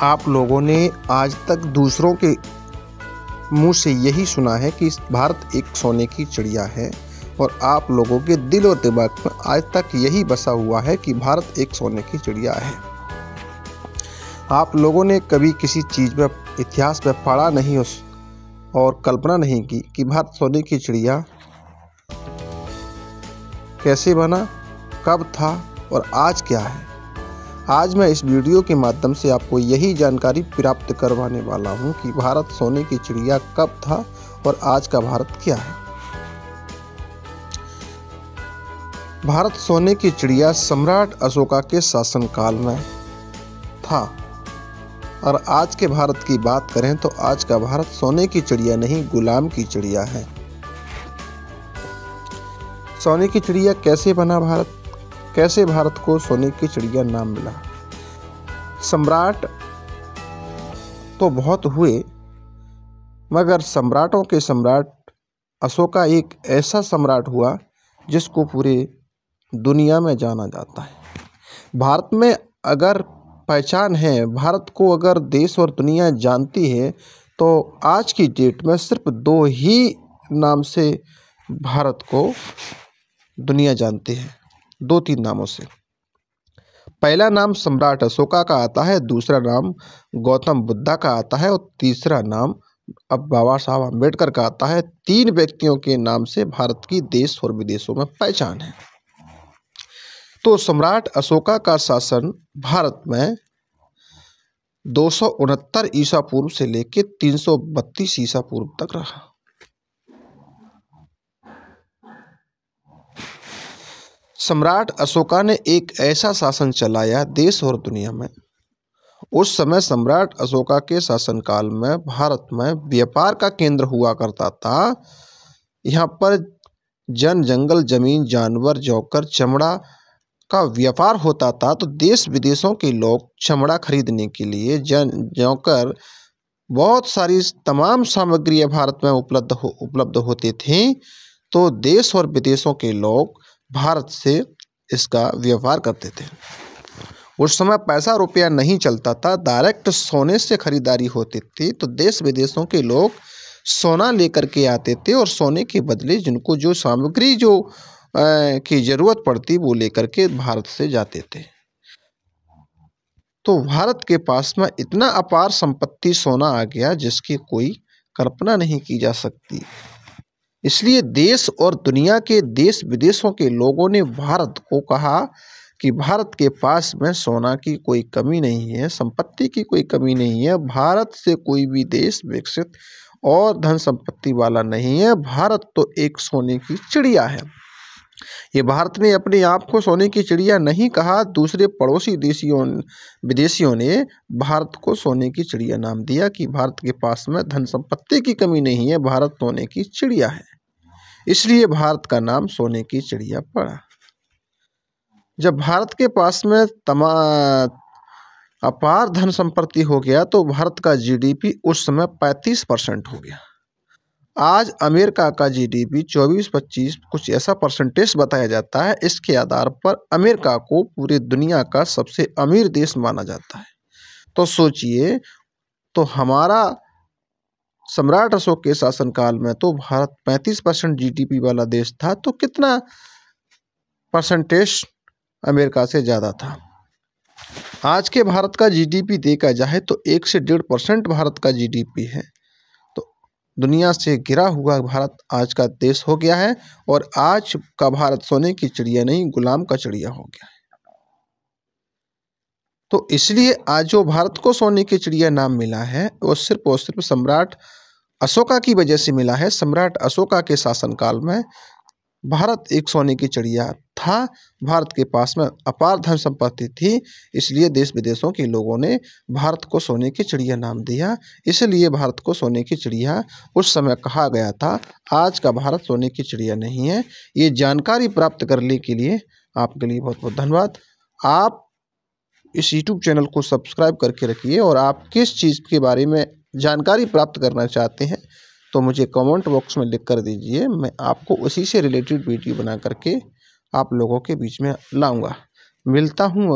आप लोगों ने आज तक दूसरों के मुंह से यही सुना है कि भारत एक सोने की चिड़िया है, और आप लोगों के दिल और दिमाग में आज तक यही बसा हुआ है कि भारत एक सोने की चिड़िया है। आप लोगों ने कभी किसी चीज़ में, इतिहास में पढ़ा नहीं और कल्पना नहीं की कि भारत सोने की चिड़िया कैसे बना, कब था और आज क्या है। आज मैं इस वीडियो के माध्यम से आपको यही जानकारी प्राप्त करवाने वाला हूं कि भारत सोने की चिड़िया कब था और आज का भारत क्या है। भारत सोने की चिड़िया सम्राट अशोका के शासनकाल में था, और आज के भारत की बात करें तो आज का भारत सोने की चिड़िया नहीं, गुलाम की चिड़िया है। सोने की चिड़िया कैसे बना भारत, कैसे भारत को सोने की चिड़िया नाम मिला। सम्राट तो बहुत हुए, मगर सम्राटों के सम्राट अशोका एक ऐसा सम्राट हुआ जिसको पूरे दुनिया में जाना जाता है। भारत में अगर पहचान है, भारत को अगर देश और दुनिया जानती है, तो आज की डेट में सिर्फ दो ही नाम से भारत को दुनिया जानती है, दो तीन नामों से। पहला नाम सम्राट अशोका का आता है, दूसरा नाम गौतम बुद्धा का आता है और तीसरा नाम अब बाबा साहब अम्बेडकर का आता है। तीन व्यक्तियों के नाम से भारत की देश और विदेशों में पहचान है। तो सम्राट अशोका का शासन भारत में 269 ईसा पूर्व से लेकर 332 ईसा पूर्व तक रहा। सम्राट अशोका ने एक ऐसा शासन चलाया देश और दुनिया में। उस समय सम्राट अशोका के शासनकाल में भारत में व्यापार का केंद्र हुआ करता था। यहाँ पर जंगल, जमीन, जानवर, जोकर, चमड़ा का व्यापार होता था। तो देश विदेशों के लोग चमड़ा खरीदने के लिए, जोकर, बहुत सारी तमाम सामग्रियाँ भारत में उपलब्ध होते थे। तो देश और विदेशों के लोग भारत से इसका व्यापार करते थे। उस समय पैसा रुपया नहीं चलता था, डायरेक्ट सोने से खरीदारी होती थी। तो देश विदेशों के लोग सोना लेकर के आते थे और सोने के बदले जिनको जो सामग्री की जरूरत पड़ती वो लेकर के भारत से जाते थे। तो भारत के पास में इतना अपार संपत्ति सोना आ गया जिसकी कोई कल्पना नहीं की जा सकती। इसलिए देश और दुनिया के देश विदेशों के लोगों ने भारत को कहा कि भारत के पास में सोना की कोई कमी नहीं है, संपत्ति की कोई कमी नहीं है। भारत से कोई भी देश विकसित और धन संपत्ति वाला नहीं है। भारत तो एक सोने की चिड़िया है। ये भारत ने अपने आप को सोने की चिड़िया नहीं कहा, दूसरे पड़ोसी विदेशियों ने भारत को सोने की चिड़िया नाम दिया कि भारत के पास में धन संपत्ति की कमी नहीं है, भारत सोने की चिड़िया है। इसलिए भारत का नाम सोने की चिड़िया पड़ा। जब भारत के पास में अपार धन संपत्ति हो गया तो भारत का जीडीपी उस समय 35% हो गया। आज अमेरिका का जीडीपी 24-25 कुछ ऐसा परसेंटेज बताया जाता है। इसके आधार पर अमेरिका को पूरी दुनिया का सबसे अमीर देश माना जाता है। तो सोचिए, तो हमारा सम्राट अशोक के शासनकाल में तो भारत 35% जीडीपी वाला देश था, तो कितना परसेंटेज अमेरिका से ज़्यादा था। आज के भारत का जीडीपी देखा जाए तो 1 से 1.5% भारत का जीडीपी है। तो दुनिया से घिरा हुआ भारत आज का देश हो गया है, और आज का भारत सोने की चिड़िया नहीं, गुलाम का चिड़िया हो गया है। तो इसलिए आज जो भारत को सोने की चिड़िया नाम मिला है वो सिर्फ और सिर्फ सम्राट अशोका की वजह से मिला है। सम्राट अशोका के शासनकाल में भारत एक सोने की चिड़िया था। भारत के पास में अपार धन संपत्ति थी, इसलिए देश विदेशों के लोगों ने भारत को सोने की चिड़िया नाम दिया। इसलिए भारत को सोने की चिड़िया उस समय कहा गया था। आज का भारत सोने की चिड़िया नहीं है। ये जानकारी प्राप्त करने के लिए आपके लिए बहुत बहुत धन्यवाद। आप इस यूट्यूब चैनल को सब्सक्राइब करके रखिए, और आप किस चीज़ के बारे में जानकारी प्राप्त करना चाहते हैं तो मुझे कमेंट बॉक्स में लिख कर दीजिए। मैं आपको उसी से रिलेटेड वीडियो बना करके आप लोगों के बीच में लाऊंगा। मिलता हूँ